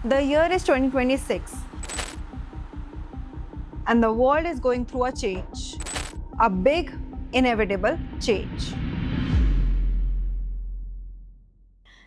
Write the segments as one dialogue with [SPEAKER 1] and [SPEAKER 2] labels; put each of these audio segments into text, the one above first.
[SPEAKER 1] The year is 2026 and the world is going through a change, a big, inevitable change.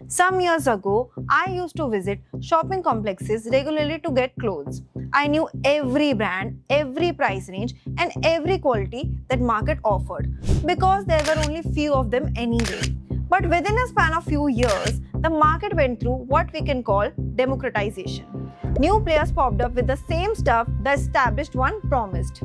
[SPEAKER 1] Some years ago, I used to visit shopping complexes regularly to get clothes. I knew every brand, every price range, and every quality that market offered because there were only few of them anyway. But within a span of few years, the market went through what we can call democratization. New players popped up with the same stuff the established one promised.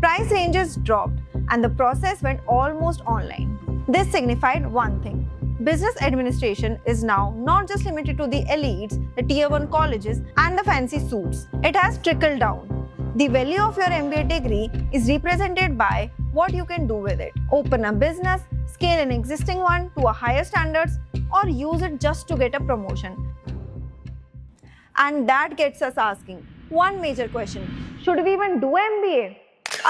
[SPEAKER 1] Price ranges dropped and the process went almost online. This signified one thing. Business administration is now not just limited to the elites, the tier 1 colleges and the fancy suits. It has trickled down. The value of your MBA degree is represented by what you can do with it. Open a business, scale an existing one to a higher standards, or use it just to get a promotion. And that gets us asking one major question. Should we even do MBA?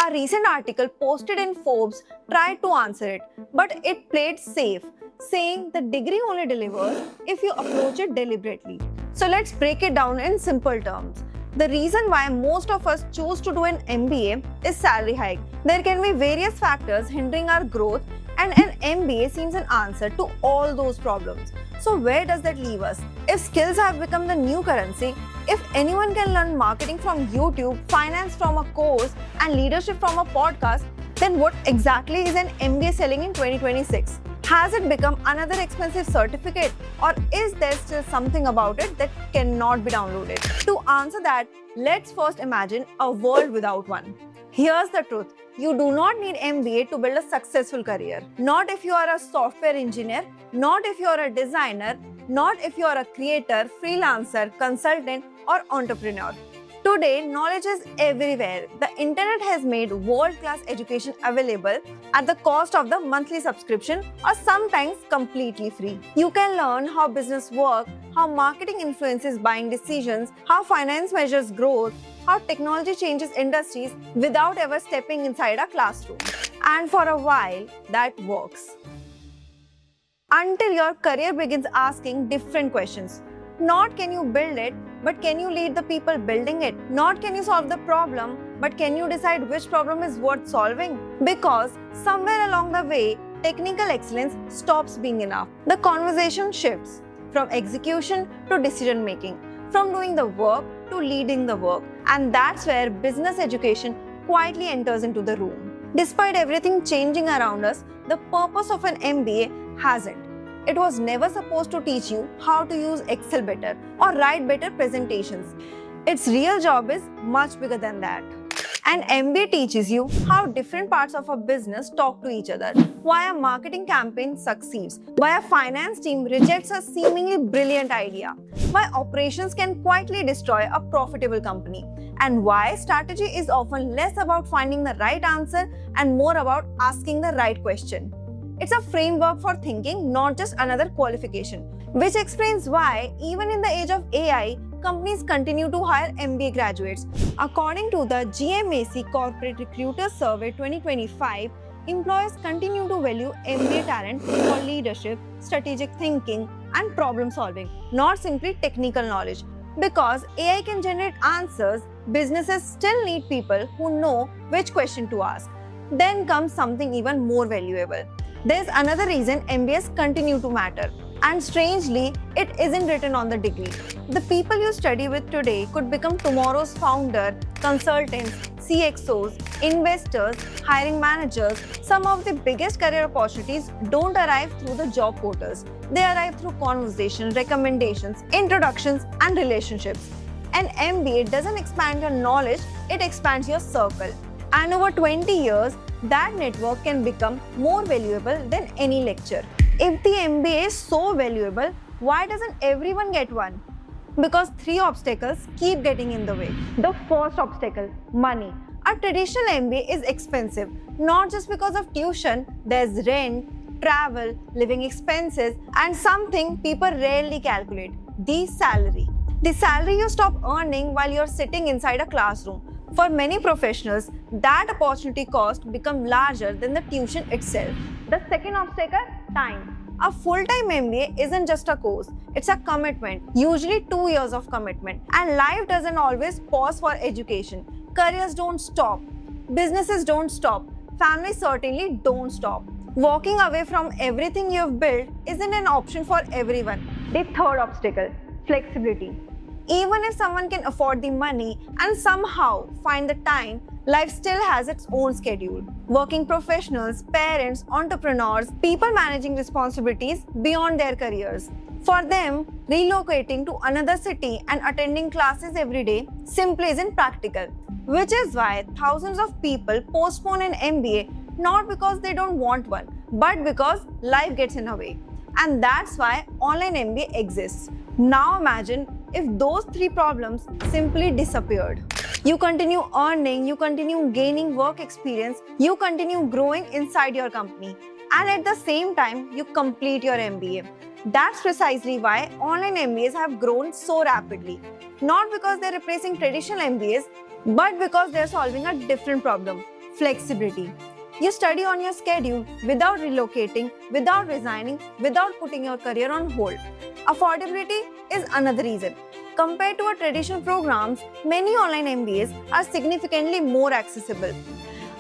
[SPEAKER 1] A recent article posted in Forbes tried to answer it, but it played safe, saying the degree only delivers if you approach it deliberately. So let's break it down in simple terms. The reason why most of us choose to do an MBA is salary hike. There can be various factors hindering our growth, and an MBA seems an answer to all those problems. So where does that leave us? If skills have become the new currency, if anyone can learn marketing from YouTube, finance from a course, and leadership from a podcast, then what exactly is an MBA selling in 2026? Has it become another expensive certificate, or is there still something about it that cannot be downloaded? To answer that, let's first imagine a world without one. Here's the truth. You do not need MBA to build a successful career. Not if you are a software engineer, not if you are a designer, not if you are a creator, freelancer, consultant, or entrepreneur. Today, knowledge is everywhere. The internet has made world-class education available at the cost of the monthly subscription or sometimes completely free. You can learn how business works, how marketing influences buying decisions, how finance measures growth, how technology changes industries without ever stepping inside a classroom. And for a while, that works. Until your career begins asking different questions. Not can you build it, but can you lead the people building it? Not can you solve the problem, but can you decide which problem is worth solving? Because somewhere along the way, technical excellence stops being enough. The conversation shifts from execution to decision making, from doing the work to leading the work. And that's where business education quietly enters into the room. Despite everything changing around us, the purpose of an MBA hasn't. It was never supposed to teach you how to use Excel better or write better presentations. Its real job is much bigger than that. An MBA teaches you how different parts of a business talk to each other, why a marketing campaign succeeds, why a finance team rejects a seemingly brilliant idea, why operations can quietly destroy a profitable company, and why strategy is often less about finding the right answer and more about asking the right question. It's a framework for thinking, not just another qualification, which explains why, even in the age of AI, companies continue to hire MBA graduates. According to the GMAC Corporate Recruiter Survey 2025, employers continue to value MBA talent for leadership, strategic thinking, and problem solving, not simply technical knowledge. Because AI can generate answers, businesses still need people who know which question to ask. Then comes something even more valuable. There's another reason MBAs continue to matter. And strangely, it isn't written on the degree. The people you study with today could become tomorrow's founder, consultants, CXOs, investors, hiring managers. Some of the biggest career opportunities don't arrive through the job portals. They arrive through conversation, recommendations, introductions, and relationships. An MBA doesn't expand your knowledge, it expands your circle. And over 20 years, that network can become more valuable than any lecture. If the MBA is so valuable, why doesn't everyone get one? Because three obstacles keep getting in the way. The first obstacle, money. A traditional MBA is expensive, not just because of tuition, there's rent, travel, living expenses, and something people rarely calculate, the salary. The salary you stop earning while you're sitting inside a classroom. For many professionals, that opportunity cost becomes larger than the tuition itself. The second obstacle, time. A full-time MBA isn't just a course, it's a commitment, usually 2 years of commitment. And life doesn't always pause for education. Careers don't stop, businesses don't stop, families certainly don't stop. Walking away from everything you've built isn't an option for everyone. The third obstacle, flexibility. Even if someone can afford the money and somehow find the time, life still has its own schedule. Working professionals, parents, entrepreneurs, people managing responsibilities beyond their careers. For them, relocating to another city and attending classes every day simply isn't practical. Which is why thousands of people postpone an MBA not because they don't want one, but because life gets in the way. And that's why online MBA exists. Now imagine if those three problems simply disappeared. You continue earning, you continue gaining work experience, you continue growing inside your company, and at the same time, you complete your MBA. That's precisely why online MBAs have grown so rapidly. Not because they're replacing traditional MBAs, but because they're solving a different problem: flexibility. You study on your schedule without relocating, without resigning, without putting your career on hold. Affordability is another reason. Compared to our traditional programs, many online MBAs are significantly more accessible.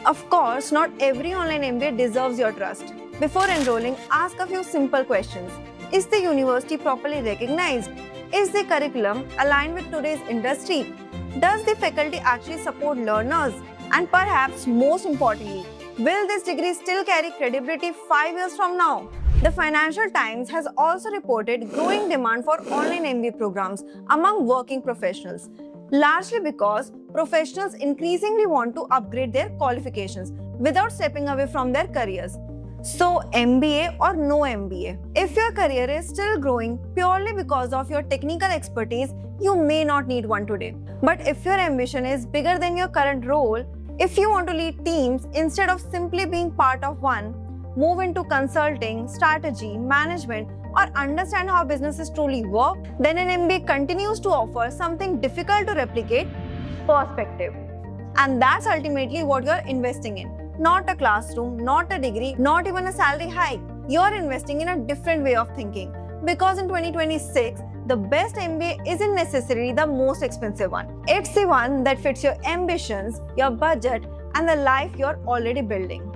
[SPEAKER 1] Of course, not every online MBA deserves your trust. Before enrolling, ask a few simple questions. Is the university properly recognized? Is the curriculum aligned with today's industry? Does the faculty actually support learners? And perhaps most importantly, will this degree still carry credibility 5 years from now? The Financial Times has also reported growing demand for online MBA programs among working professionals, largely because professionals increasingly want to upgrade their qualifications without stepping away from their careers. So, MBA or no MBA? If your career is still growing purely because of your technical expertise, you may not need one today. But if your ambition is bigger than your current role, if you want to lead teams instead of simply being part of one, move into consulting, strategy, management, or understand how businesses truly work, then an MBA continues to offer something difficult to replicate: perspective. And that's ultimately what you're investing in. Not a classroom, not a degree, not even a salary hike. You're investing in a different way of thinking. Because in 2026, the best MBA isn't necessarily the most expensive one. It's the one that fits your ambitions, your budget, and the life you're already building.